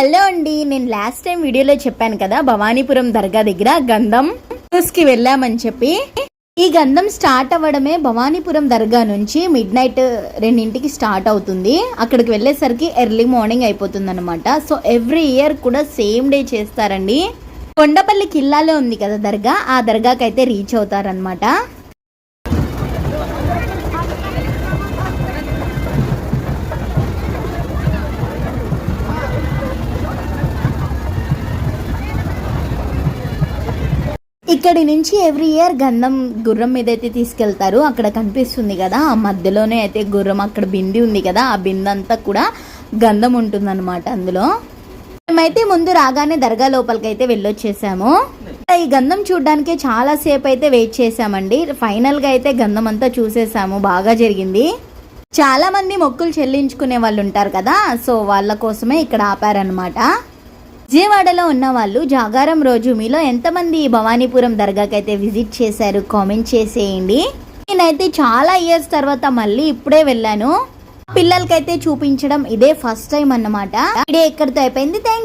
Hello అండి, నేను last time వీడియోలో చెప్పాను కదా భవానీపురం దర్గా దగ్గర గంధం కి వెళ్ళామని చెప్పి. ఈ గంధం స్టార్ట్ అవ్వడమే భవానీపురం దర్గా నుంచి మిడ్ నైట్ 2ంటికి స్టార్ట్ అవుతుంది. అక్కడికి వెళ్ళేసరికి ఎర్లీ మార్నింగ్ అయిపోతుంది అనమాట. సో ఎవ్రీ ఇయర్ కూడా సేమ్ డే చేస్తారండి. కొండపల్లి కిల్లాలో ఉంది కదా దర్గా, ఆ దర్గాకి అయితే రీచ్ అవుతారనమాట. ఇక్కడి నుంచి ఎవ్రీ ఇయర్ గంధం గుర్రం మీద అయితే తీసుకెళ్తారు. అక్కడ కనిపిస్తుంది కదా, ఆ మధ్యలోనే అయితే గుర్రం, అక్కడ బింది ఉంది కదా, ఆ బింది అంతా కూడా గంధం ఉంటుందన్నమాట. అందులో మేమైతే ముందు రాగానే దర్గా లోపలికి అయితే వెళ్ళొచ్చేసాము. ఈ గంధం చూడడానికి చాలా సేపు అయితే వెయిట్ చేసామండి. ఫైనల్ గా అయితే గంధం అంతా చూసేసాము. బాగా జరిగింది. చాలా మంది మొక్కులు చెల్లించుకునే వాళ్ళు ఉంటారు కదా, సో వాళ్ళ కోసమే ఇక్కడ ఆపారనమాట. విజయవాడలో ఉన్న వాళ్ళు జాగారం రోజు మీలో ఎంతమంది భవానీపురం దర్గాకి అయితే విజిట్ చేశారు కామెంట్ చేసేయండి. నేనైతే చాలా ఇయర్స్ తర్వాత మళ్ళీ ఇప్పుడే వెళ్ళాను. పిల్లలకైతే చూపించడం ఇదే ఫస్ట్ టైం అన్నమాట. ఇక్కడితో అయిపోయింది. థ్యాంక్